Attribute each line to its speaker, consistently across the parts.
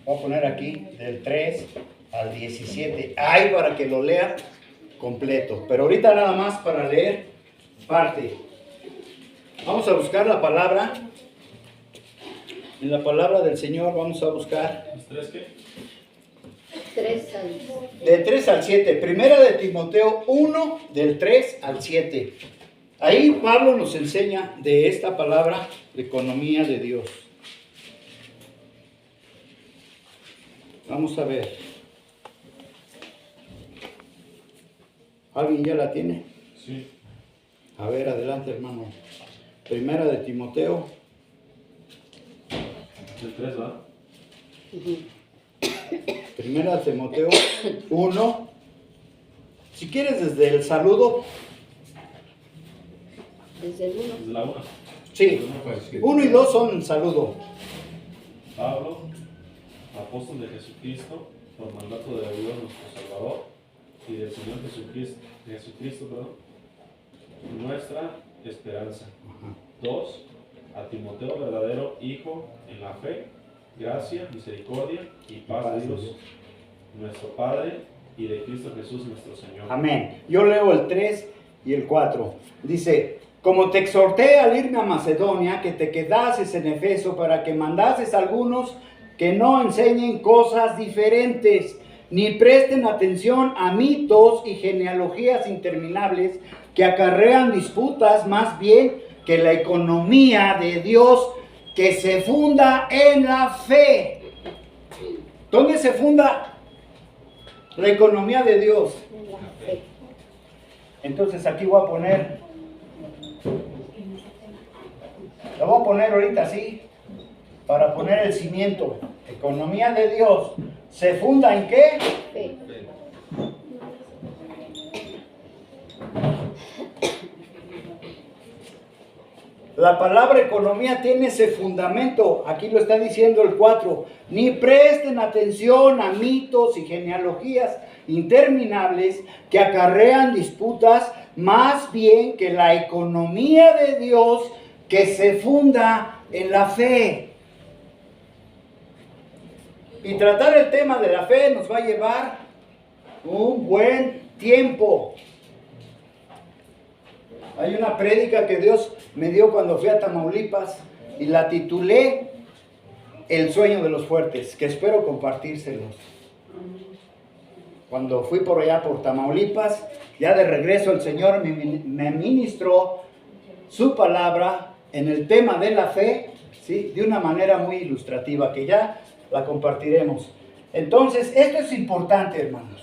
Speaker 1: Voy a poner aquí del 3 al 17. Ahí para que lo lean completo. Pero ahorita nada más para leer parte. Vamos a buscar la palabra. En la palabra del Señor vamos a buscar.
Speaker 2: ¿Los tres qué?
Speaker 3: 3 al...
Speaker 1: Del 3 al 7. Primera de Timoteo 1, del 3 al 7. Ahí Pablo nos enseña de esta palabra, de economía de Dios. Vamos a ver. ¿Alguien ya la tiene?
Speaker 2: Sí.
Speaker 1: A ver, adelante, hermano. Primera de Timoteo.
Speaker 2: El 3, ¿va?
Speaker 1: Primera de Timoteo 1. Si quieres desde el saludo.
Speaker 3: Desde el 1.
Speaker 2: Desde la 1.
Speaker 1: Sí, 1 y 2 son el saludo.
Speaker 2: Pablo, apóstol de Jesucristo, por mandato de Dios nuestro Salvador y del Señor Jesucristo, nuestra esperanza. 2. A Timoteo, verdadero hijo en la fe, gracia, misericordia y paz de Dios, nuestro Padre, y de Cristo Jesús nuestro Señor.
Speaker 1: Amén. Yo leo el 3 y el 4. Dice: como te exhorté al irme a Macedonia, que te quedases en Efeso para que mandases a algunos que no enseñen cosas diferentes, ni presten atención a mitos y genealogías interminables que acarrean disputas, más bien que la economía de Dios, que se funda en la fe. ¿Dónde se funda la economía de Dios?
Speaker 3: En la fe.
Speaker 1: Entonces aquí voy a poner, lo voy a poner ahorita así, para poner el cimiento. Economía de Dios, ¿se funda en qué?
Speaker 3: Fe.
Speaker 1: La palabra economía tiene ese fundamento, aquí lo está diciendo el 4, ni presten atención a mitos y genealogías interminables que acarrean disputas, más bien que la economía de Dios que se funda en la fe. Y tratar el tema de la fe nos va a llevar un buen tiempo. Hay una prédica que Dios me dio cuando fui a Tamaulipas y la titulé El sueño de los fuertes, que espero compartírselos. Cuando fui por allá por Tamaulipas, ya de regreso el Señor me ministró su palabra en el tema de la fe, ¿sí? De una manera muy ilustrativa, que ya la compartiremos. Entonces, esto es importante, hermanos.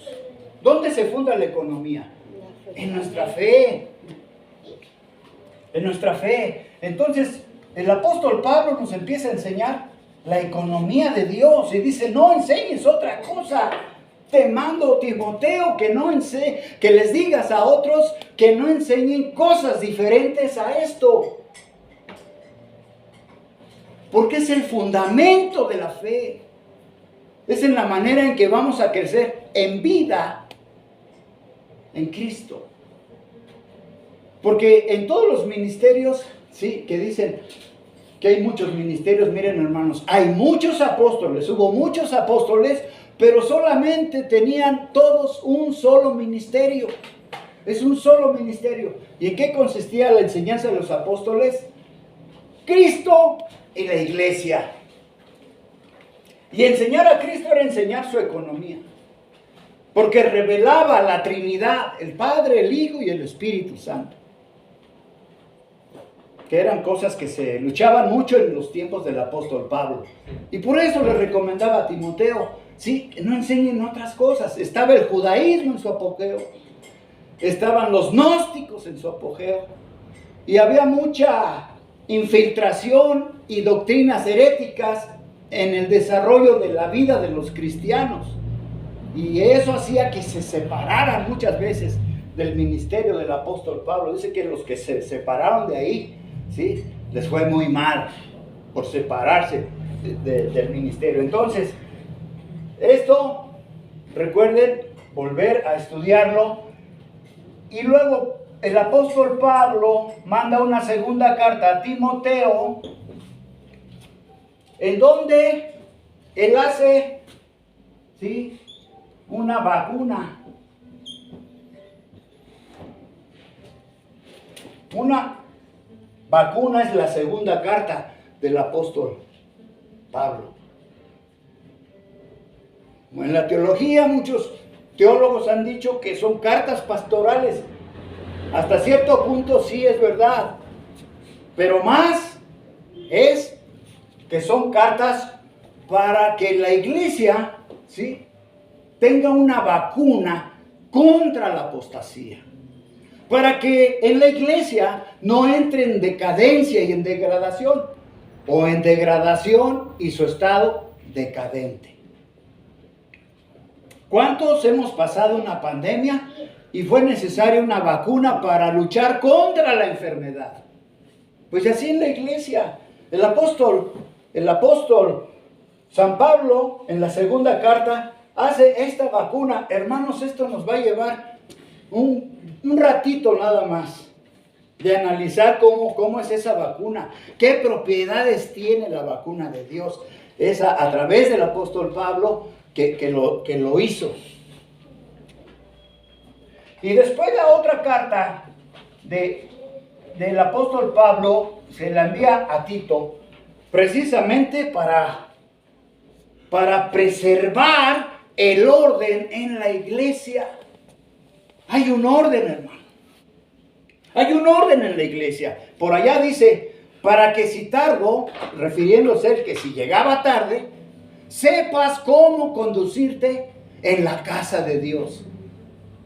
Speaker 1: ¿Dónde se funda la economía? En nuestra fe. En nuestra fe. Entonces, el apóstol Pablo nos empieza a enseñar la economía de Dios y dice: no enseñes otra cosa. Te mando, Timoteo, que les digas a otros que no enseñen cosas diferentes a esto. Porque es el fundamento de la fe. Es en la manera en que vamos a crecer en vida en Cristo. Porque en todos los ministerios, sí, que dicen que hay muchos ministerios, miren, hermanos, hay muchos apóstoles, hubo muchos apóstoles, pero solamente tenían todos un solo ministerio. Es un solo ministerio. ¿Y en qué consistía la enseñanza de los apóstoles? Cristo y la iglesia. Y enseñar a Cristo era enseñar su economía. Porque revelaba la Trinidad, el Padre, el Hijo y el Espíritu Santo. Que eran cosas que se luchaban mucho en los tiempos del apóstol Pablo. Y por eso le recomendaba a Timoteo, sí, que no enseñen otras cosas. Estaba el judaísmo en su apogeo. Estaban los gnósticos en su apogeo. Y había mucha infiltración y doctrinas heréticas en el desarrollo de la vida de los cristianos. Y eso hacía que se separaran muchas veces del ministerio del apóstol Pablo. Dice que los que se separaron de ahí, ¿sí?, les fue muy mal por separarse del ministerio. Entonces, esto, recuerden, volver a estudiarlo. Y luego el apóstol Pablo manda una segunda carta a Timoteo, en donde él hace, ¿sí?, una vacuna. Una vacuna es la segunda carta del apóstol Pablo. En la teología muchos teólogos han dicho que son cartas pastorales. Hasta cierto punto sí es verdad, pero más es que son cartas para que la iglesia, ¿sí?, tenga una vacuna contra la apostasía. Para que en la iglesia no entre en decadencia y en degradación, o en degradación y su estado decadente. ¿Cuántos hemos pasado una pandemia y fue necesaria una vacuna para luchar contra la enfermedad? Pues así en la iglesia, el apóstol San Pablo en la segunda carta hace esta vacuna. Hermanos, esto nos va a llevar un ratito nada más de analizar cómo es esa vacuna, qué propiedades tiene la vacuna de Dios. Es a través del apóstol Pablo que lo hizo. Y después la otra carta del apóstol Pablo se la envía a Tito, precisamente para preservar el orden en la iglesia. Hay un orden, hermano. Hay un orden en la iglesia. Por allá dice, para que si tardo, refiriéndose a él que si llegaba tarde, sepas cómo conducirte en la casa de Dios,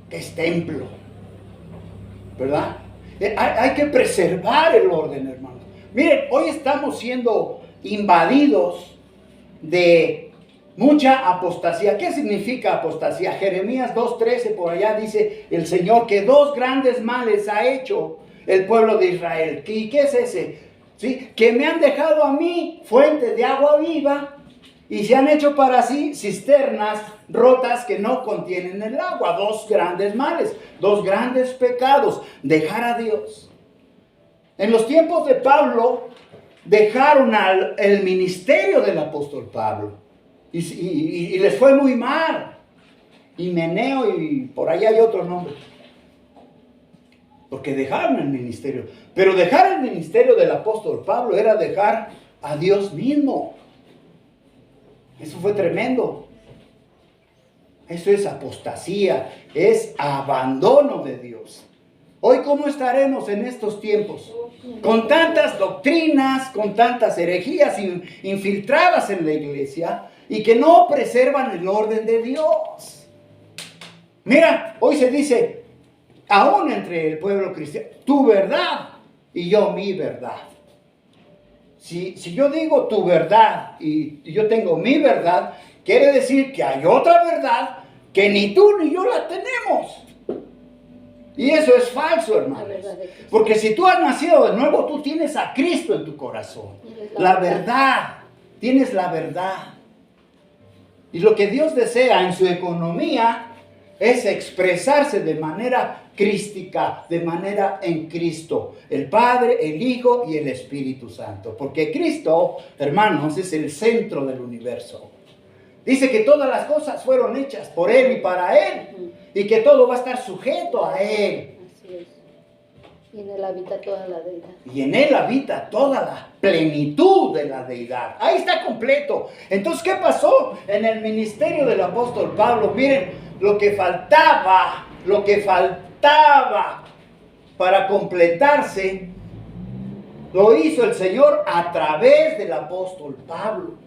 Speaker 1: que es templo. ¿Verdad? Hay que preservar el orden, hermano. Miren, hoy estamos siendo invadidos de mucha apostasía. ¿Qué significa apostasía? Jeremías 2:13 por allá dice el Señor que dos grandes males ha hecho el pueblo de Israel. ¿Y qué es ese? ¿Sí? Que me han dejado a mí fuente de agua viva y se han hecho para sí cisternas rotas que no contienen el agua. Dos grandes males, dos grandes pecados. Dejar a Dios. En los tiempos de Pablo dejaron el ministerio del apóstol Pablo. Y les fue muy mal. Himeneo y por allá hay otro nombre. Porque dejaron el ministerio. Pero dejar el ministerio del apóstol Pablo era dejar a Dios mismo. Eso fue tremendo. Eso es apostasía. Es abandono de Dios. Hoy, ¿cómo estaremos en estos tiempos? Con tantas doctrinas, con tantas herejías infiltradas en la iglesia y que no preservan el orden de Dios. Mira, hoy se dice, aún entre el pueblo cristiano, tu verdad y yo mi verdad. Si yo digo tu verdad y yo tengo mi verdad, quiere decir que hay otra verdad que ni tú ni yo la tenemos. Y eso es falso, hermanos. Porque si tú has nacido de nuevo, tú tienes a Cristo en tu corazón. La verdad. Tienes la verdad. Y lo que Dios desea en su economía es expresarse de manera crística, de manera en Cristo. El Padre, el Hijo y el Espíritu Santo. Porque Cristo, hermanos, es el centro del universo. Dice que todas las cosas fueron hechas por Él y para Él. Y que todo va a estar sujeto a Él.
Speaker 3: Así es. Y en Él habita toda la deidad.
Speaker 1: Y en Él habita toda la plenitud de la deidad. Ahí está completo. Entonces, ¿qué pasó en el ministerio del apóstol Pablo? Miren, lo que faltaba para completarse, lo hizo el Señor a través del apóstol Pablo.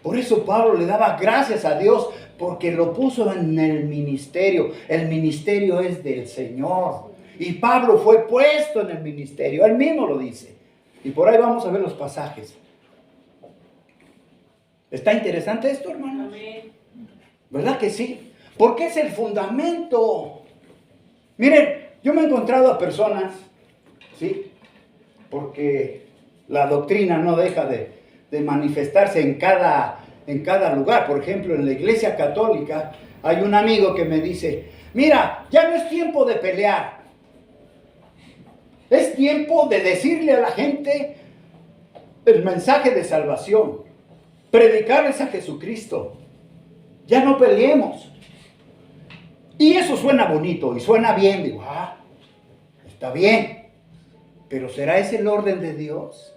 Speaker 1: Por eso Pablo le daba gracias a Dios porque lo puso en el ministerio. El ministerio es del Señor. Y Pablo fue puesto en el ministerio. Él mismo lo dice. Y por ahí vamos a ver los pasajes. ¿Está interesante esto, hermanos? ¿Verdad que sí? Porque es el fundamento. Miren, yo me he encontrado a personas, ¿sí? Porque la doctrina no deja de manifestarse en cada lugar. Por ejemplo, en la iglesia católica hay un amigo que me dice, mira, ya no es tiempo de pelear. Es tiempo de decirle a la gente el mensaje de salvación. predicarles a Jesucristo. Ya no peleemos. Y eso suena bonito y suena bien. Digo, está bien. Pero ¿será ese el orden de Dios?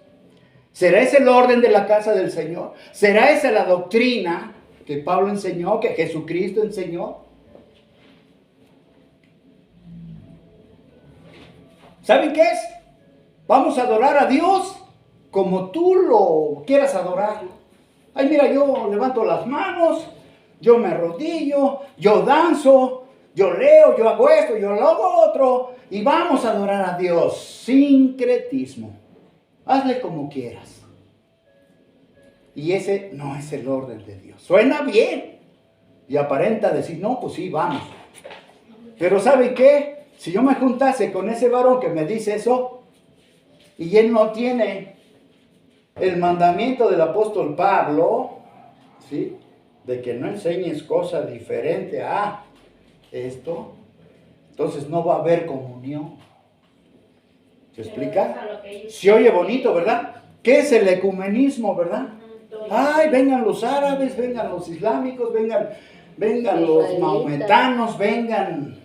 Speaker 1: ¿Será ese el orden de la casa del Señor? ¿Será esa la doctrina que Pablo enseñó, que Jesucristo enseñó? ¿Saben qué es? Vamos a adorar a Dios como tú lo quieras adorar. Ay, mira, yo levanto las manos, yo me arrodillo, yo danzo, yo leo, yo hago esto, yo lo hago otro. Y vamos a adorar a Dios. Sincretismo. Hazle como quieras. Y ese no es el orden de Dios. Suena bien. Y aparenta decir, no, pues sí, vamos. Pero ¿sabe qué? Si yo me juntase con ese varón que me dice eso, y él no tiene el mandamiento del apóstol Pablo, ¿sí?, de que no enseñes cosa diferente a esto, entonces no va a haber comunión. ¿Se explica? Se oye bonito, ¿verdad? ¿Qué es el ecumenismo, verdad? Ay, vengan los árabes, vengan los islámicos, vengan los maometanos, vengan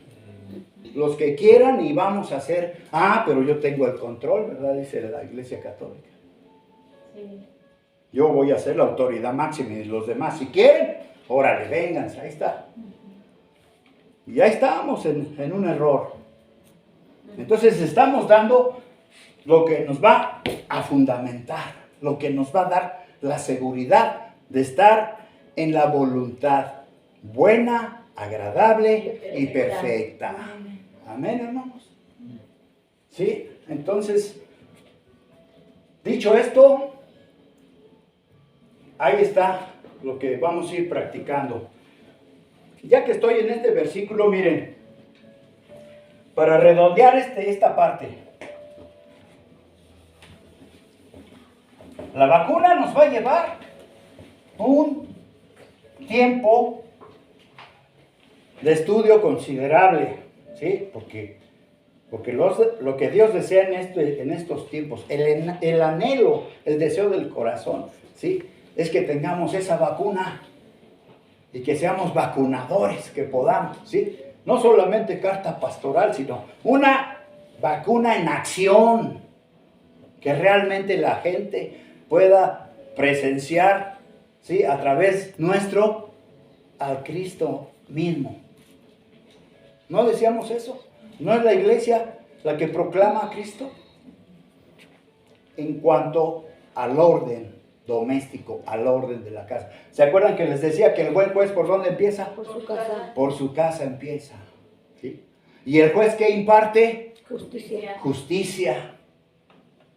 Speaker 1: los que quieran y vamos a hacer, pero yo tengo el control, ¿verdad? Dice la Iglesia Católica. Sí. Yo voy a ser la autoridad máxima y los demás, si quieren, órale, vénganse, ahí está. Y ya estamos en un error. Entonces estamos dando lo que nos va a fundamentar, lo que nos va a dar la seguridad de estar en la voluntad buena, agradable y perfecta. Amén, hermanos. ¿Sí? Entonces, dicho esto, ahí está lo que vamos a ir practicando. Ya que estoy en este versículo, miren, para redondear esta parte, la vacuna nos va a llevar un tiempo de estudio considerable, ¿sí? Porque lo que Dios desea en estos tiempos, el anhelo, el deseo del corazón, ¿sí?, es que tengamos esa vacuna y que seamos vacunadores, que podamos, ¿sí? No solamente carta pastoral, sino una vacuna en acción, que realmente la gente pueda presenciar, ¿sí?, a través nuestro al Cristo mismo. ¿No decíamos eso? ¿No es la iglesia la que proclama a Cristo? En cuanto al orden doméstico, al orden de la casa. ¿Se acuerdan que les decía que el buen juez por dónde empieza?
Speaker 3: Por su casa.
Speaker 1: Por su casa empieza. ¿Sí? ¿Y el juez qué imparte?
Speaker 3: Justicia.
Speaker 1: Justicia.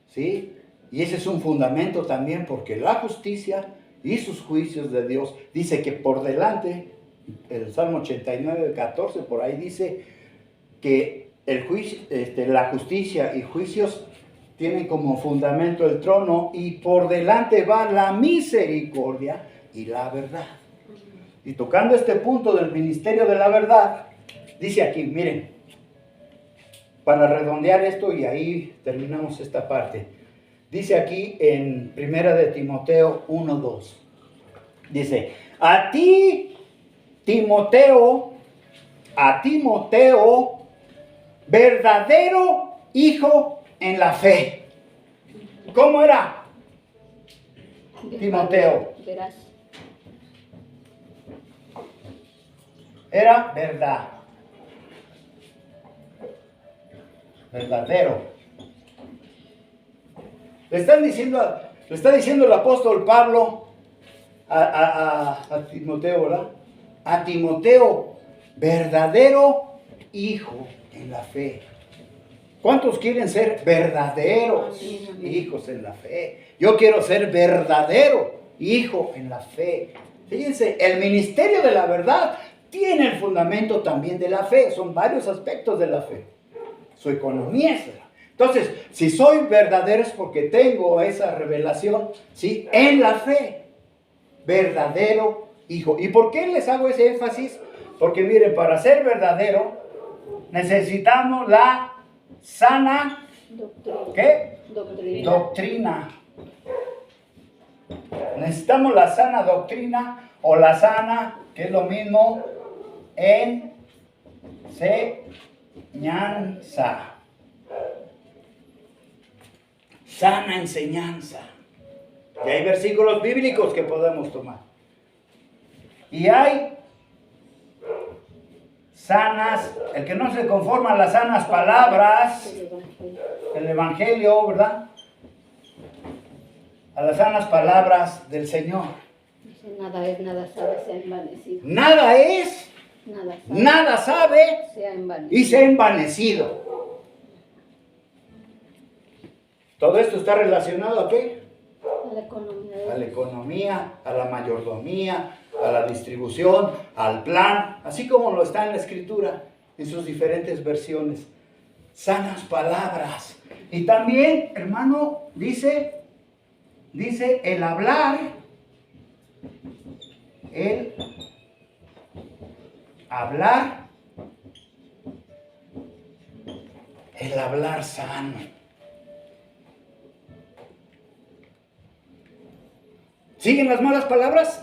Speaker 1: ¿Sí? Y ese es un fundamento también, porque la justicia y sus juicios de Dios, dice que por delante, el Salmo 89, 14, por ahí dice que el juicio, la justicia y juicios tienen como fundamento el trono, y por delante va la misericordia y la verdad. Y tocando este punto del ministerio de la verdad, dice aquí, miren, para redondear esto y ahí terminamos esta parte. Dice aquí en 1 de Timoteo 1:2, dice, a ti, Timoteo, verdadero hijo en la fe. ¿Cómo era Timoteo?
Speaker 3: Verás.
Speaker 1: Era verdad. Verdadero. Le está diciendo el apóstol Pablo a Timoteo, ¿verdad? A Timoteo, verdadero hijo en la fe. ¿Cuántos quieren ser verdaderos hijos en la fe? Yo quiero ser verdadero hijo en la fe. Fíjense, el ministerio de la verdad tiene el fundamento también de la fe. Son varios aspectos de la fe. Su economía es la. Entonces, si soy verdadero es porque tengo esa revelación, ¿sí?, en la fe. Verdadero hijo. ¿Y por qué les hago ese énfasis? Porque miren, para ser verdadero necesitamos la sana,
Speaker 3: Doctrina.
Speaker 1: ¿qué?
Speaker 3: Doctrina.
Speaker 1: Doctrina. Necesitamos la sana doctrina o la sana, que es lo mismo, enseñanza. Sana enseñanza. Y hay versículos bíblicos que podemos tomar. Y hay sanas, el que no se conforma a las sanas palabras, el Evangelio, ¿verdad? A las sanas palabras del Señor.
Speaker 3: Nada es, nada sabe, se ha envanecido.
Speaker 1: Nada es, nada sabe
Speaker 3: se ha envanecido.
Speaker 1: y se ha envanecido. Todo esto está relacionado ¿a qué?
Speaker 3: A la economía.
Speaker 1: A la economía, a la mayordomía, a la distribución, al plan, así como lo está en la Escritura, en sus diferentes versiones. Sanas palabras. Y también, hermano, dice el hablar, el hablar sano. ¿Siguen las malas palabras?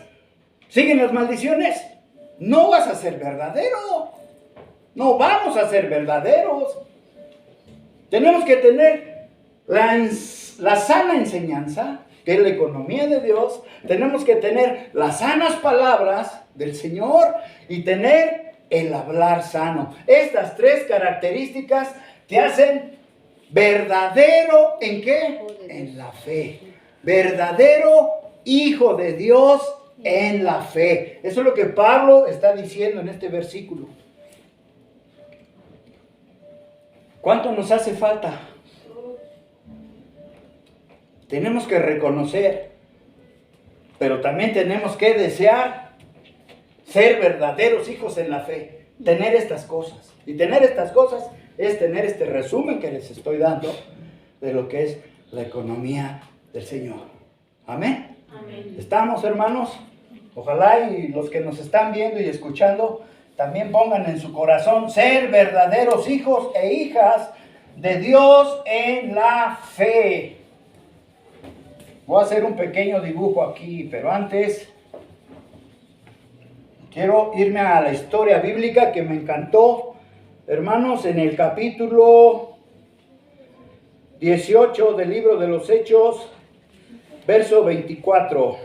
Speaker 1: ¿Siguen las maldiciones? No vas a ser verdadero. No vamos a ser verdaderos. Tenemos que tener la sana enseñanza, que es la economía de Dios. Tenemos que tener las sanas palabras del Señor y tener el hablar sano. Estas tres características te hacen verdadero ¿en qué? En la fe. Verdadero hijo de Dios en la fe. Eso es lo que Pablo está diciendo en este versículo. ¿Cuánto nos hace falta? Tenemos que reconocer, pero también tenemos que desear ser verdaderos hijos en la fe. Tener estas cosas. Y tener estas cosas es tener este resumen que les estoy dando de lo que es la economía del Señor. Amén. Amén. ¿Estamos, hermanos? Ojalá y los que nos están viendo y escuchando también pongan en su corazón ser verdaderos hijos e hijas de Dios en la fe. Voy a hacer un pequeño dibujo aquí, pero antes quiero irme a la historia bíblica que me encantó. Hermanos, en el capítulo 18 del libro de los Hechos, verso 24.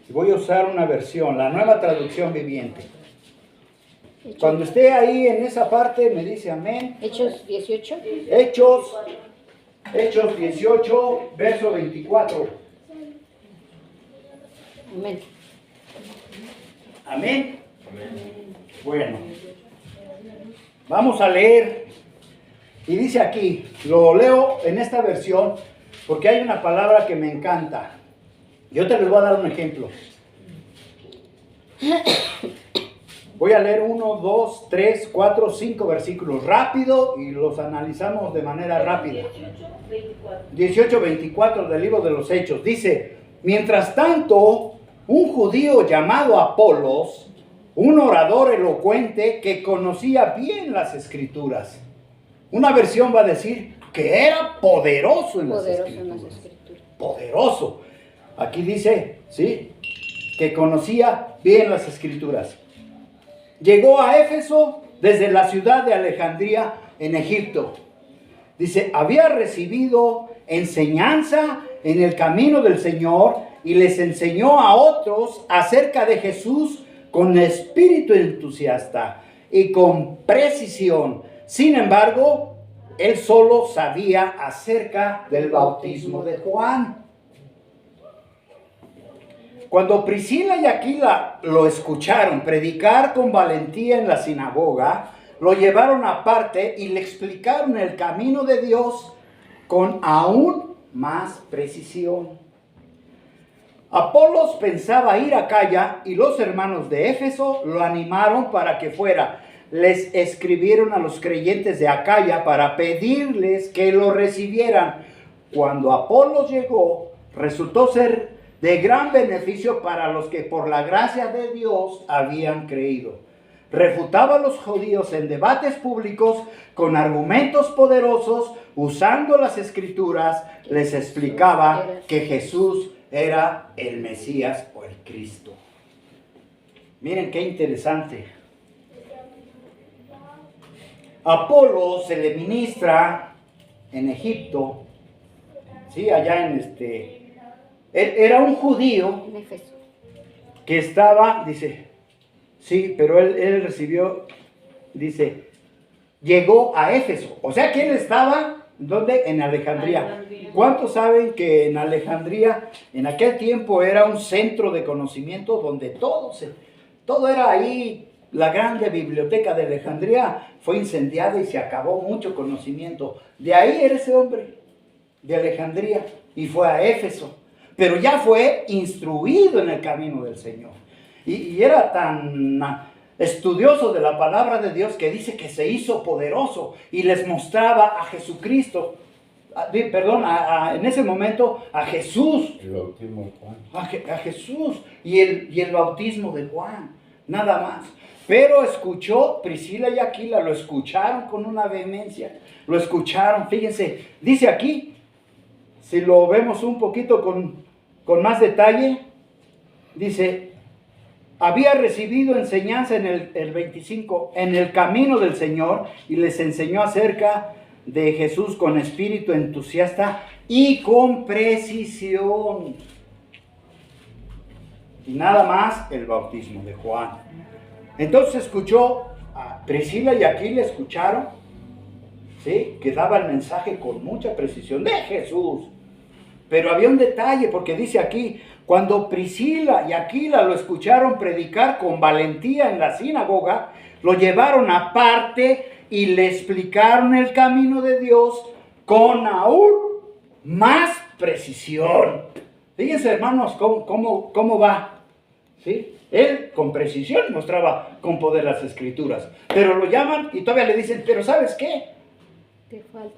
Speaker 1: Voy a usar una versión, la Nueva Traducción Viviente. Cuando esté ahí en esa parte me dice amén.
Speaker 3: Hechos 18.
Speaker 1: Hechos 18, verso 24.
Speaker 3: Amén.
Speaker 1: Amén. Bueno, vamos a leer. Y dice aquí, lo leo en esta versión porque hay una palabra que me encanta. Yo te les voy a dar un ejemplo. Voy a leer 1, 2, 3, 4, 5 versículos rápido y los analizamos de manera rápida. 18, 24 del libro de los Hechos. Dice, mientras tanto, un judío llamado Apolos, un orador elocuente que conocía bien las Escrituras. Una versión va a decir que era poderoso en las Escrituras. Poderoso. Aquí dice, ¿sí? Que conocía bien las Escrituras. Llegó a Éfeso desde la ciudad de Alejandría en Egipto. Dice, había recibido enseñanza en el camino del Señor y les enseñó a otros acerca de Jesús con espíritu entusiasta y con precisión. Sin embargo, él solo sabía acerca del bautismo de Juan. Cuando Priscila y Aquila lo escucharon predicar con valentía en la sinagoga, lo llevaron aparte y le explicaron el camino de Dios con aún más precisión. Apolos pensaba ir a Acaya y los hermanos de Éfeso lo animaron para que fuera. Les escribieron a los creyentes de Acaya para pedirles que lo recibieran. Cuando Apolos llegó, resultó ser de gran beneficio para los que por la gracia de Dios habían creído. refutaba a los judíos en debates públicos con argumentos poderosos, usando las escrituras, les explicaba que Jesús era el Mesías o el Cristo. Miren qué interesante. Apolo se le ministra en Egipto, sí, allá en él era un judío
Speaker 3: En Éfeso.
Speaker 1: que estaba, dice, sí, pero él recibió, dice, llegó a Éfeso. O sea que él estaba, ¿dónde? En Alejandría. ¿Cuántos saben que en Alejandría, en aquel tiempo, era un centro de conocimiento donde todo era ahí? La grande biblioteca de Alejandría fue incendiada y se acabó mucho conocimiento. De ahí era ese hombre, de Alejandría, y fue a Éfeso. Pero ya fue instruido en el camino del Señor. Y era tan estudioso de la palabra de Dios que dice que se hizo poderoso y les mostraba a Jesucristo. En ese momento a Jesús.
Speaker 4: El bautismo de Juan.
Speaker 1: A Jesús y el bautismo de Juan. Nada más. Pero escuchó, Priscila y Aquila lo escucharon con una vehemencia. Lo escucharon, fíjense, dice aquí, si lo vemos un poquito con más detalle, dice, había recibido enseñanza en el 25, en el camino del Señor, y les enseñó acerca de Jesús con espíritu entusiasta y con precisión. Y nada más el bautismo de Juan. Entonces escuchó, a Priscila y Aquila escucharon, ¿sí?, que daba el mensaje con mucha precisión de Jesús. Pero había un detalle, porque dice aquí, cuando Priscila y Aquila lo escucharon predicar con valentía en la sinagoga, lo llevaron aparte y le explicaron el camino de Dios con aún más precisión. Fíjense, hermanos, cómo va, ¿sí? Él con precisión mostraba con poder las escrituras, pero lo llaman y todavía le dicen, pero ¿sabes qué?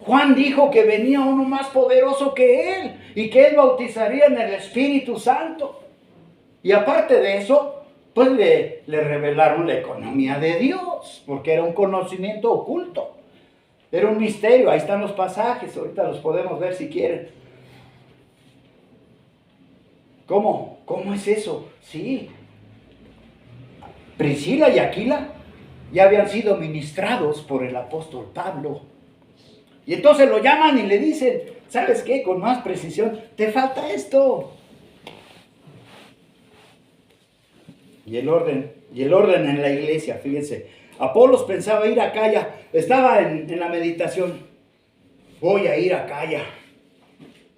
Speaker 1: Juan dijo que venía uno más poderoso que él y que él bautizaría en el Espíritu Santo. Y aparte de eso, pues le revelaron la economía de Dios, porque era un conocimiento oculto, era un misterio. Ahí están los pasajes, ahorita los podemos ver si quieren. ¿Cómo es eso? Sí, Priscila y Aquila ya habían sido ministrados por el apóstol Pablo. Y entonces lo llaman y le dicen, ¿sabes qué? Con más precisión, te falta esto. Y el orden en la iglesia, fíjense. Apolos pensaba ir a Acaya, estaba en la meditación, voy a ir a Acaya.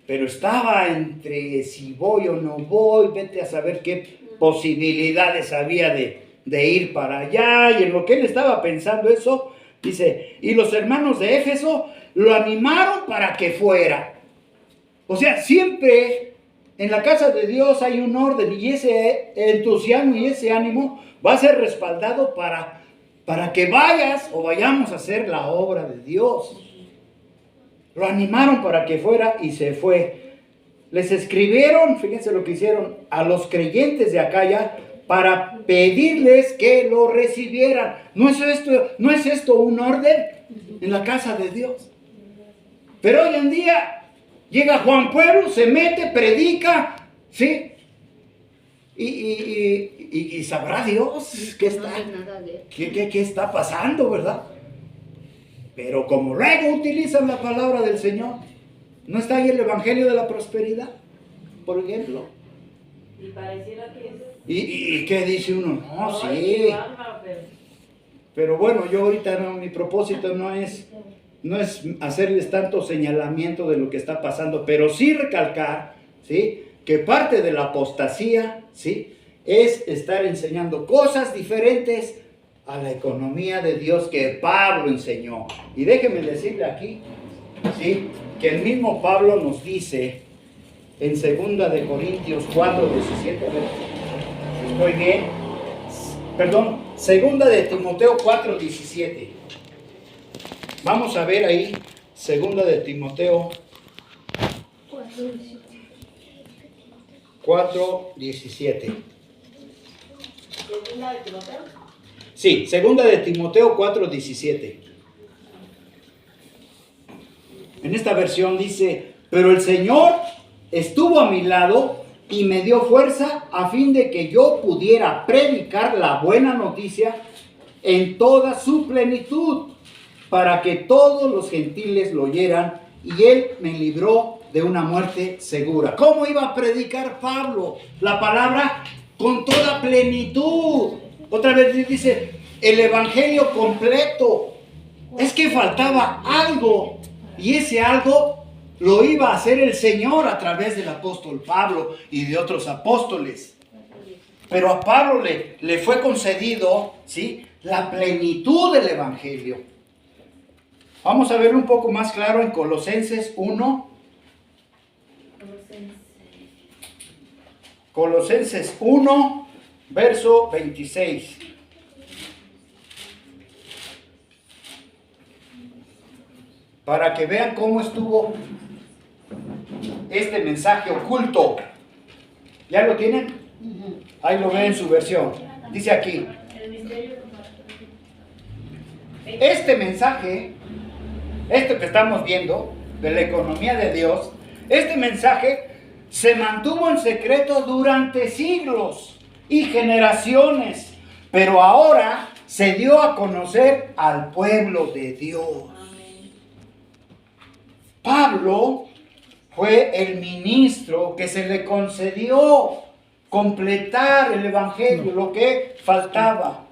Speaker 1: Pero estaba entre si voy o no voy, vete a saber qué posibilidades había de ir para allá. Y en lo que él estaba pensando eso, dice, y los hermanos de Éfeso lo animaron para que fuera. O sea, siempre en la casa de Dios hay un orden, y ese entusiasmo y ese ánimo va a ser respaldado para que vayas o vayamos a hacer la obra de Dios. Lo animaron para que fuera y se fue. Les escribieron, fíjense lo que hicieron, a los creyentes de Acaya para pedirles que lo recibieran. ¿No es esto un orden en la casa de Dios? Pero hoy en día llega Juan Pueblo, se mete, predica, ¿sí? Y sabrá Dios qué está pasando, ¿verdad? Pero como luego utilizan la palabra del Señor, ¿no está ahí el Evangelio de la Prosperidad, por ejemplo?
Speaker 5: Y pareciera que es...
Speaker 1: ¿Y qué dice uno? No, sí. Pero bueno, yo ahorita mi propósito no es hacerles tanto señalamiento de lo que está pasando, pero sí recalcar, ¿sí?, que parte de la apostasía, ¿sí?, es estar enseñando cosas diferentes a la economía de Dios que Pablo enseñó. Y déjenme decirle aquí, ¿sí?, que el mismo Pablo nos dice en 2 de Corintios 4, 17, ¿estoy bien? Perdón, 2 de Timoteo 4, 17. Vamos a ver ahí, 2 de Timoteo 4, 17.
Speaker 5: ¿Segunda de Timoteo?
Speaker 1: Sí, segunda de Timoteo 4:17. En esta versión dice, pero el Señor estuvo a mi lado y me dio fuerza a fin de que yo pudiera predicar la buena noticia en toda su plenitud, para que todos los gentiles lo oyeran, y Él me libró de una muerte segura. ¿Cómo iba a predicar Pablo la palabra? Con toda plenitud. Otra vez dice, el evangelio completo. Es que faltaba algo, y ese algo lo iba a hacer el Señor a través del apóstol Pablo y de otros apóstoles. Pero a Pablo le fue concedido, ¿sí?, la plenitud del evangelio. Vamos a verlo un poco más claro en Colosenses 1. Colosenses 1, verso 26. Para que vean cómo estuvo este mensaje oculto. ¿Ya lo tienen? Ahí lo ven en su versión. Dice aquí. Este mensaje, esto que estamos viendo, de la economía de Dios, este mensaje se mantuvo en secreto durante siglos y generaciones, pero ahora se dio a conocer al pueblo de Dios. Pablo fue el ministro que se le concedió completar el evangelio, lo que faltaba.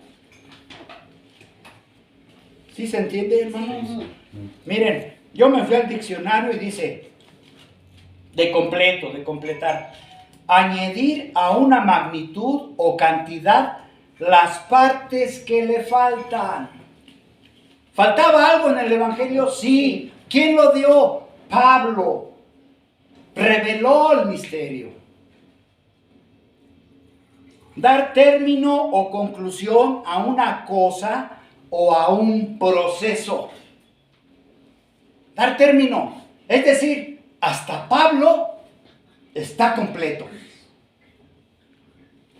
Speaker 1: ¿Sí se entiende, hermanos? Miren, yo me fui al diccionario y dice, de completo, de completar, añadir a una magnitud o cantidad las partes que le faltan. ¿Faltaba algo en el evangelio? Sí. ¿Quién lo dio? Pablo. Reveló el misterio. Dar término o conclusión a una cosa o a un proceso. Dar término. Es decir, hasta Pablo está completo.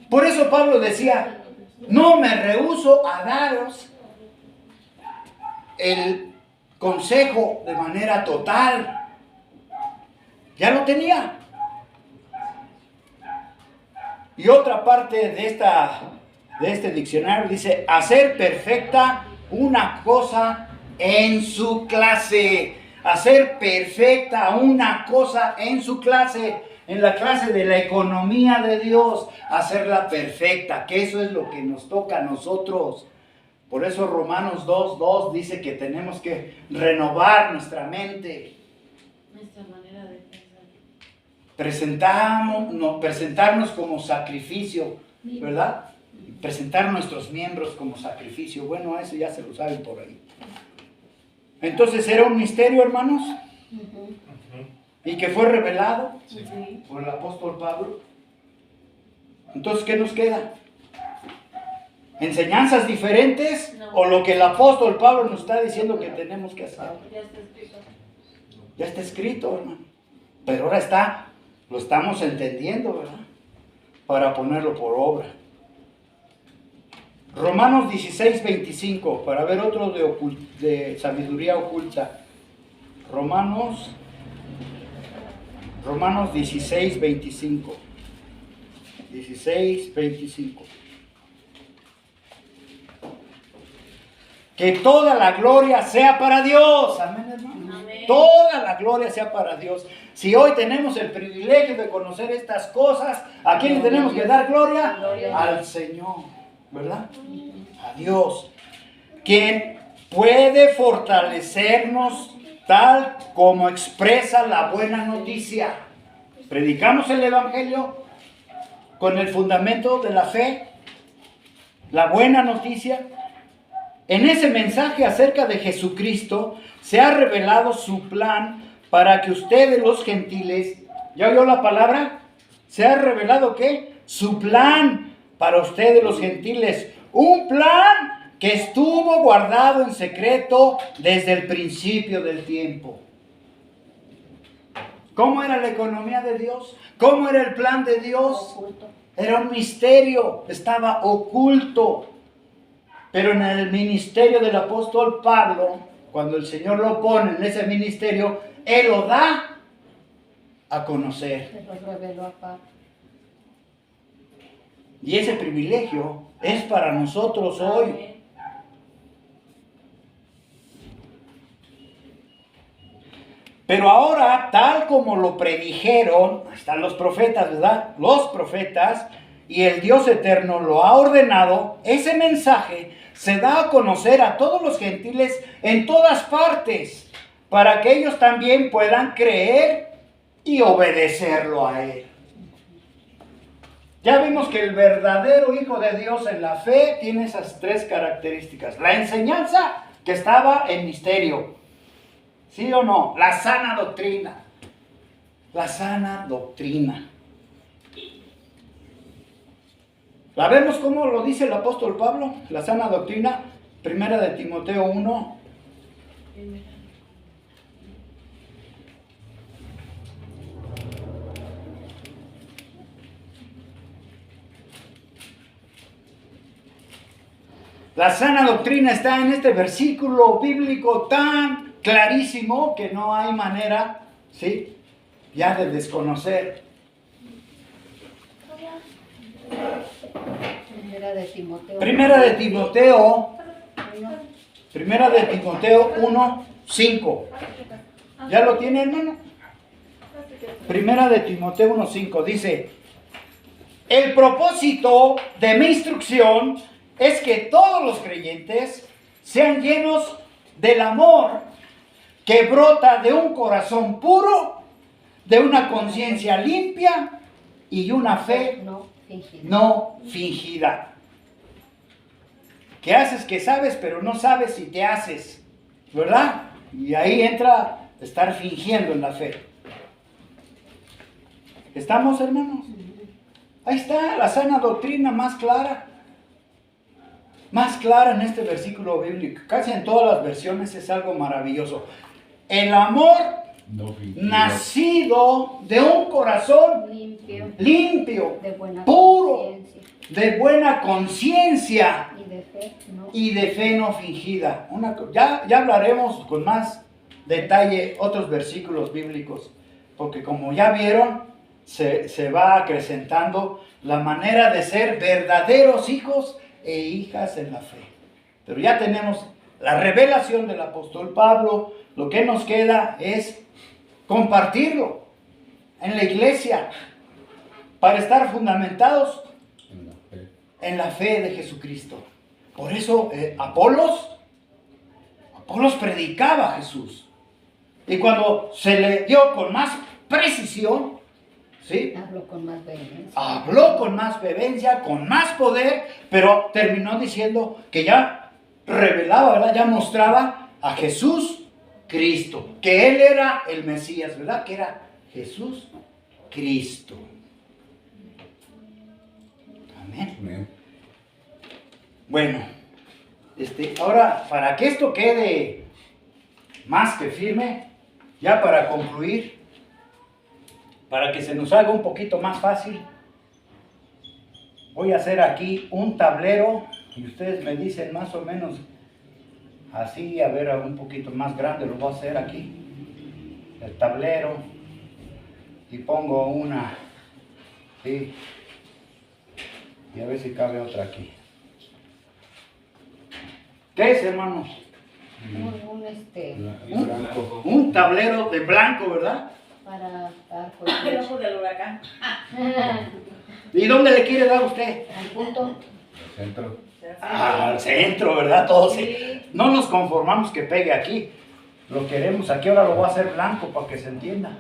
Speaker 1: Por eso Pablo decía, no me rehúso a daros el consejo de manera total. Ya lo tenía. Y otra parte de este diccionario dice, hacer perfecta una cosa en su clase. Hacer perfecta una cosa en su clase. En la clase de la economía de Dios. Hacerla perfecta. Que eso es lo que nos toca a nosotros. Por eso Romanos 2:2 dice que tenemos que renovar nuestra mente.
Speaker 5: Nuestra manera de pensar.
Speaker 1: Presentarnos como sacrificio, ¿verdad? Presentar nuestros miembros como sacrificio. Bueno, eso ya se lo saben por ahí. Entonces, ¿era un misterio, hermanos? Y que fue revelado por el apóstol Pablo. Entonces, ¿qué nos queda? ¿Enseñanzas diferentes? No. ¿O lo que el apóstol Pablo nos está diciendo que tenemos que hacer?
Speaker 5: Ya está escrito.
Speaker 1: Ya está escrito, hermano. Pero ahora lo estamos entendiendo, ¿verdad? Para ponerlo por obra. Romanos 16:25, para ver otro de sabiduría oculta. Romanos 16:25. 16:25. Que toda la gloria sea para Dios. Amén, hermano. Amén. Toda la gloria sea para Dios. Si hoy tenemos el privilegio de conocer estas cosas, ¿a quién le tenemos que dar gloria? Al Señor, ¿verdad? A Dios. Quien puede fortalecernos tal como expresa la buena noticia. Predicamos el Evangelio con el fundamento de la fe, la buena noticia. En ese mensaje acerca de Jesucristo se ha revelado su plan para que ustedes los gentiles, ¿ya oyó la palabra? Se ha revelado ¿qué? Su plan para ustedes los gentiles. Un plan que estuvo guardado en secreto desde el principio del tiempo. ¿Cómo era la economía de Dios? ¿Cómo era el plan de Dios? Oculto. Era un misterio, estaba oculto. Pero en el ministerio del apóstol Pablo, cuando el Señor lo pone en ese ministerio, Él lo da a conocer.
Speaker 3: Se lo reveló a Pablo.
Speaker 1: Y ese privilegio es para nosotros hoy. Pero ahora, tal como lo predijeron, están los profetas, ¿verdad? Los profetas, y el Dios eterno lo ha ordenado, ese mensaje se da a conocer a todos los gentiles en todas partes, para que ellos también puedan creer y obedecerlo a Él. Ya vimos que el verdadero Hijo de Dios en la fe tiene esas tres características. La enseñanza que estaba en misterio. ¿Sí o no? La sana doctrina. La sana doctrina. ¿La vemos cómo lo dice el apóstol Pablo? La sana doctrina, primera de Timoteo 1. La sana doctrina está en este versículo bíblico tan clarísimo que no hay manera, ¿sí?, ya de desconocer.
Speaker 3: Primera de Timoteo.
Speaker 1: Primera de Timoteo 1, 5. ¿Ya lo tiene, hermano? Primera de Timoteo 1, 5 dice: el propósito de mi instrucción es que todos los creyentes sean llenos del amor que brota de un corazón puro, de una conciencia limpia y una fe no fingida. ¿Qué haces que sabes, pero no sabes si te haces? ¿Verdad? Y ahí entra estar fingiendo en la fe. ¿Estamos, hermanos? Ahí está la sana doctrina más clara. Más clara en este versículo bíblico. Casi en todas las versiones es algo maravilloso. El amor nacido de un corazón limpio,
Speaker 3: de buena
Speaker 1: puro,
Speaker 3: conciencia,
Speaker 1: de buena conciencia
Speaker 3: y de fe no
Speaker 1: no fingida. Ya hablaremos con más detalle otros versículos bíblicos, porque como ya vieron, se va acrecentando la manera de ser verdaderos hijos e hijas en la fe. Pero ya tenemos la revelación del apóstol Pablo. Lo que nos queda es compartirlo en la iglesia para estar fundamentados en la fe de Jesucristo. Por eso Apolos predicaba a Jesús, y cuando se le dio con más precisión, ¿sí?,
Speaker 3: habló con más vehemencia.
Speaker 1: Habló con más vehemencia, con más poder, pero terminó diciendo que ya revelaba, ¿verdad?, ya mostraba a Jesús Cristo, que Él era el Mesías, ¿verdad?, que era Jesús Cristo. Amén. Bueno, ahora, para que esto quede más que firme, ya para concluir, para que se nos haga un poquito más fácil, voy a hacer aquí un tablero y ustedes me dicen más o menos así, a ver, un poquito más grande lo voy a hacer aquí, el tablero, y pongo una, ¿sí?, y a ver si cabe otra aquí. ¿Qué es, hermano? Un tablero de blanco, ¿verdad?
Speaker 3: Para dar
Speaker 5: El ojo del huracán.
Speaker 1: ¿Y dónde le quiere dar usted?
Speaker 3: al punto.
Speaker 4: Centro.
Speaker 1: Al centro, ¿verdad? Todos.
Speaker 3: Sí.
Speaker 1: No nos conformamos que pegue aquí. Lo queremos aquí, ahora lo voy a hacer blanco para que se entienda.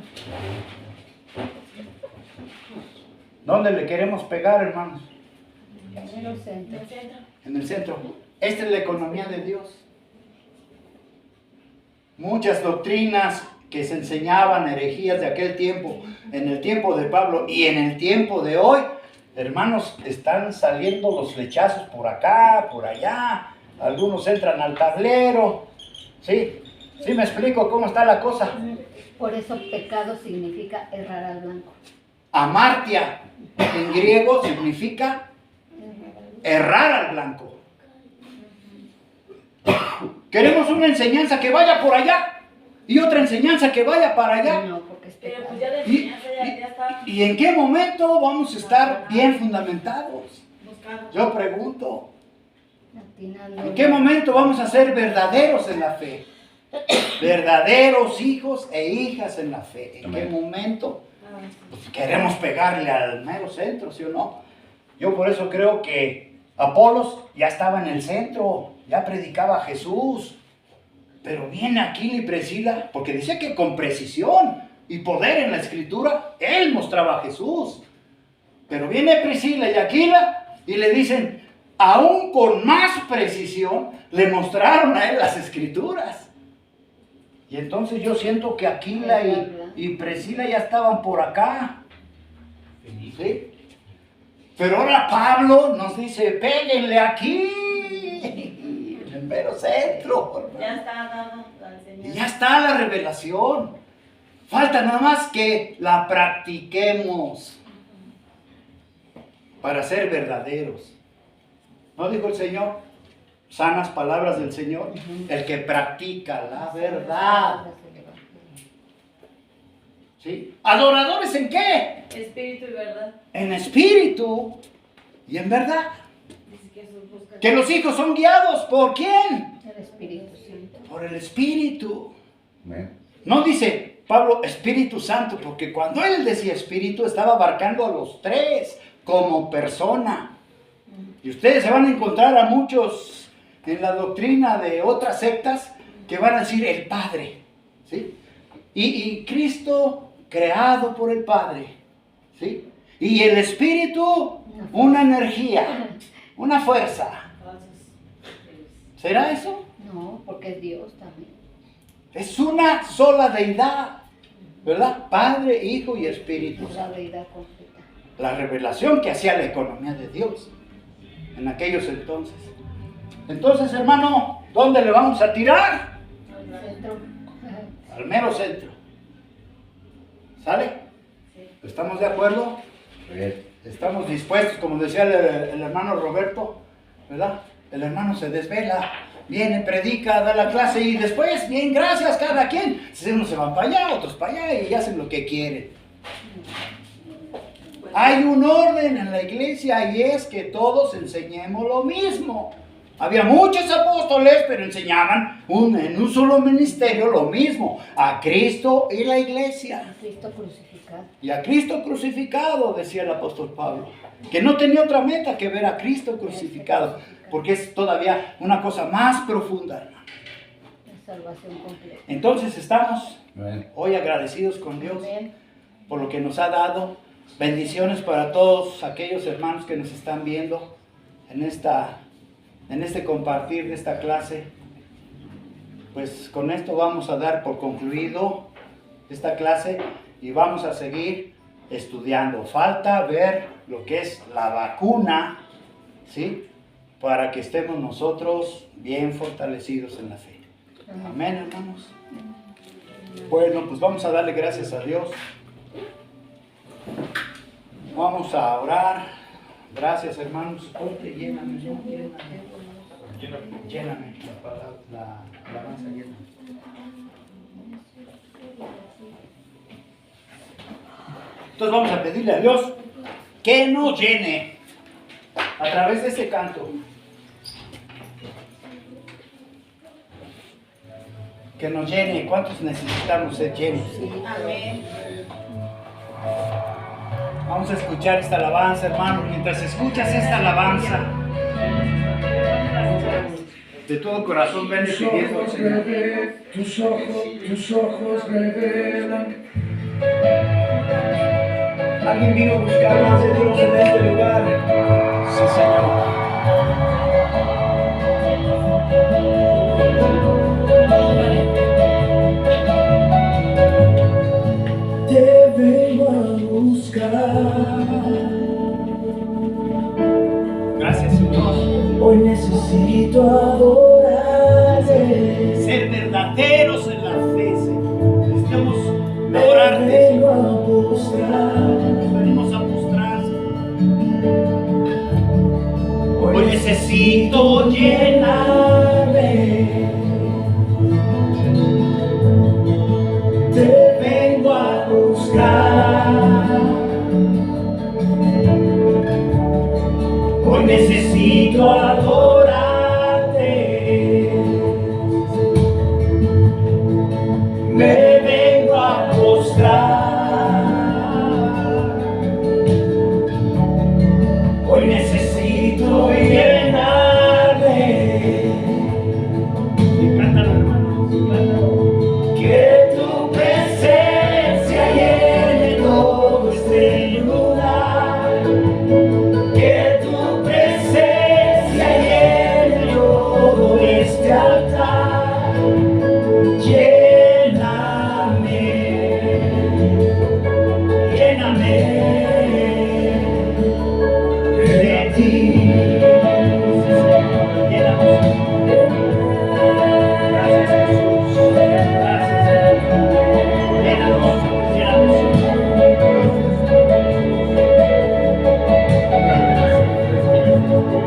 Speaker 1: ¿Dónde le queremos pegar, hermanos?
Speaker 3: En el centro.
Speaker 1: En el centro. Esta es la economía de Dios. Muchas doctrinas que se enseñaban, herejías de aquel tiempo, en el tiempo de Pablo y en el tiempo de hoy, hermanos, están saliendo los flechazos por acá, por allá. Algunos entran al tablero. ¿Sí? ¿Sí me explico cómo está la cosa?
Speaker 3: Por eso pecado significa errar al blanco.
Speaker 1: Amartia en griego significa errar al blanco. Queremos una enseñanza que vaya por allá y otra enseñanza que vaya para allá.
Speaker 3: No, porque es
Speaker 5: Pero
Speaker 3: pecado.
Speaker 5: pues ya de
Speaker 1: ¿Y,
Speaker 5: enseñanza ya está
Speaker 1: y en qué momento vamos a estar bien fundamentados?
Speaker 5: buscando.
Speaker 1: Yo pregunto,
Speaker 3: Atinando.
Speaker 1: ¿en qué momento vamos a ser verdaderos en la fe? Verdaderos hijos e hijas en la fe. ¿En qué momento? Pues queremos pegarle al mero centro, ¿sí o no? Yo por eso creo que Apolos ya estaba en el centro, ya predicaba a Jesús. Pero viene Aquila y Priscila, porque decía que con precisión y poder en la escritura, él mostraba a Jesús. Pero viene Priscila y Aquila y le dicen, aún con más precisión, le mostraron a él las escrituras. Y entonces yo siento que Aquila y Priscila ya estaban por acá. ¿Sí? Pero ahora Pablo nos dice, péguenle aquí, en el mero centro.
Speaker 5: Ya está dado la
Speaker 1: Y
Speaker 5: enseñanza.
Speaker 1: ya está la revelación. Falta nada más que la practiquemos para ser verdaderos. ¿No dijo el Señor? Sanas palabras del Señor. El que practica la verdad. ¿Sí? ¿Adoradores en qué?
Speaker 5: Espíritu y verdad.
Speaker 1: En espíritu y en verdad.
Speaker 5: Dice que Jesús busca.
Speaker 1: Que los hijos son guiados ¿por quién?
Speaker 3: El Espíritu Santo.
Speaker 1: Por el Espíritu.
Speaker 4: Amén.
Speaker 1: No dice Pablo Espíritu Santo, porque cuando él decía Espíritu estaba abarcando a los tres como persona. Y ustedes se van a encontrar a muchos en la doctrina de otras sectas que van a decir el Padre. ¿Sí? Y Cristo creado por el Padre. ¿Sí? Y el Espíritu, una energía, una fuerza. ¿Será eso?
Speaker 3: No, porque es Dios también.
Speaker 1: Es una sola deidad, ¿verdad? Padre, Hijo y Espíritu
Speaker 3: Es la
Speaker 1: Santo.
Speaker 3: deidad completa.
Speaker 1: La revelación que hacía la economía de Dios en aquellos entonces. Entonces, hermano, ¿dónde le vamos a tirar?
Speaker 3: Centro.
Speaker 1: Al mero centro. ¿Sale? ¿Estamos de acuerdo? Estamos dispuestos, como decía el hermano Roberto, ¿verdad? El hermano se desvela, viene, predica, da la clase y después, bien, gracias cada quien. Unos se van para allá, otros para allá y hacen lo que quieren. Hay un orden en la iglesia y es que todos enseñemos lo mismo. Había muchos apóstoles, pero enseñaban en un solo ministerio lo mismo, a Cristo y la iglesia.
Speaker 3: Cristo crucificado.
Speaker 1: Y a Cristo crucificado, decía el apóstol Pablo, que no tenía otra meta que ver a Cristo crucificado, porque es todavía una cosa más profunda, hermano.
Speaker 3: La salvación completa.
Speaker 1: Entonces estamos
Speaker 4: Amén.
Speaker 1: hoy agradecidos con Dios
Speaker 3: Amén.
Speaker 1: por lo que nos ha dado. Bendiciones para todos aquellos hermanos que nos están viendo en este compartir de esta clase. Pues con esto vamos a dar por concluido esta clase y vamos a seguir estudiando. Falta ver lo que es la vacuna, ¿sí? Para que estemos nosotros bien fortalecidos en la fe. Amén, hermanos. Bueno, pues vamos a darle gracias a Dios. Vamos a orar. Gracias, hermanos. Ponte, lléname, ¿no? Lléname la alabanza, lléname. Entonces vamos a pedirle a Dios que nos llene a través de este canto. Que nos llene. ¿Cuántos necesitamos ser llenos?
Speaker 5: Amén.
Speaker 1: Vamos a escuchar esta alabanza, hermano. Mientras escuchas esta alabanza, de todo corazón ven pidiendo al Señor.
Speaker 6: Tus ojos revelan.
Speaker 1: Alguien vino a buscar más de Dios en este lugar. Sí, Señor.
Speaker 6: Te vengo a buscar.
Speaker 1: Gracias, Señor.
Speaker 6: Hoy necesito adorarte.
Speaker 1: Ser verdaderos en la fe, Señor. Necesitamos
Speaker 6: Me
Speaker 1: adorarte,
Speaker 6: vengo
Speaker 1: Señor.
Speaker 6: a postrar.
Speaker 1: Nos venimos a postrar, Señor. Hoy necesito llenarme
Speaker 6: Hoy necesito adorarte. Me vengo a postrar. Hoy necesito llenarme. Cántalo, hermano, cántalo. Que tu presencia llene todo este lugar. Que tu presencia llene todo este altar. Lléname, lléname de ti. Lléname. Gracias, Jesús. Gracias. Llénanos, llénanos.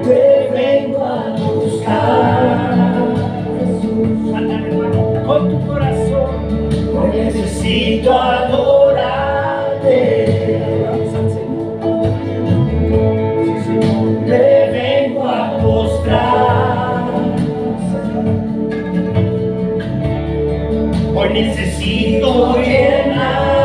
Speaker 6: Te vengo a buscar, ándale, hermano, con tu corazón. Hoy necesito adorarte. Adoramos al Señor. Sí, Señor. Te vengo a postrar. Hoy necesito llenarme.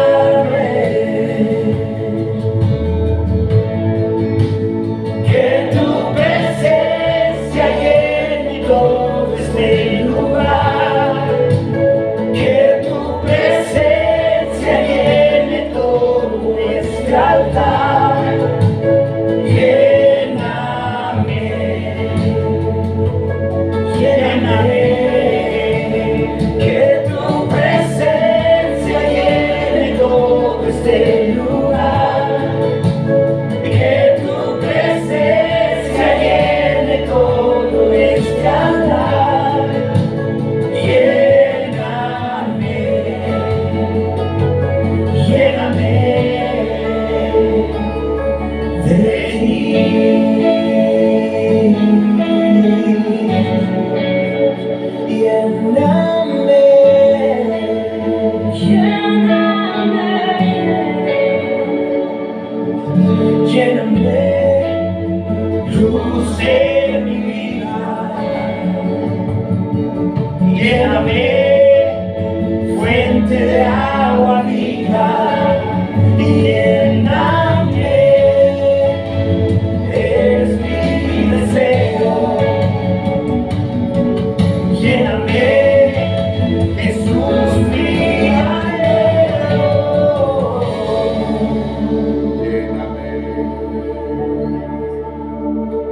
Speaker 6: Que tu presencia llene todo este lugar. Que tu presencia llene todo este altar. Lléname, lléname. Que tu presencia llene todo este lugar. Que tu presencia llene todo este altar. Lléname, lléname de ti. Lléname, lléname, lléname, luz de mi vida. Lléname, fuente de agua viva. Lléname, es mi deseo. Lléname, Jesús, mi anhelo.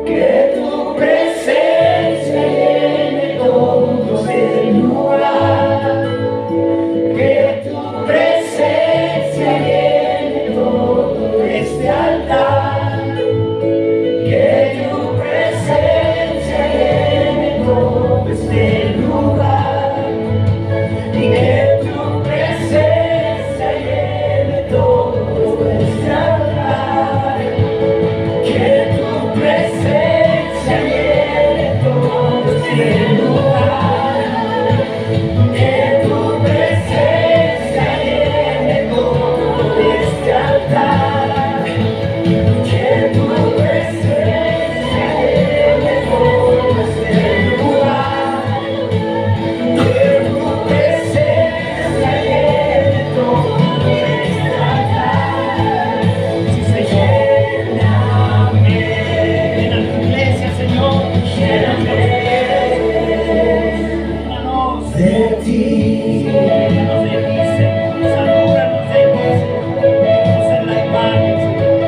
Speaker 6: Que tu presencia llene todo este lugar. Que tu presencia llene todo este altar. Que tu presencia llene todo este lugar. Y que tu presencia llene todo este altar. Que tu presencia llene todo este lugar. Que tu presencia llene todo este altar. Que tu presencia llene todo este lugar. Que tu presencia llene todo este altar. Se lléname, llena tu iglesia, Señor, lléname. Llénanos de ti, llénanos de ti, Señor, satúranos de ti, Señor. Queremos ser la imagen, Señor.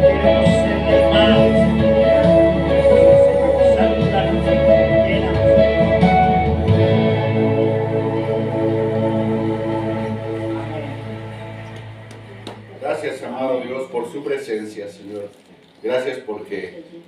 Speaker 6: Queremos ser la imagen, Señor. Satúranos, Señor, llénanos.
Speaker 4: Gracias, amado Dios, por su presencia, Señor. Gracias porque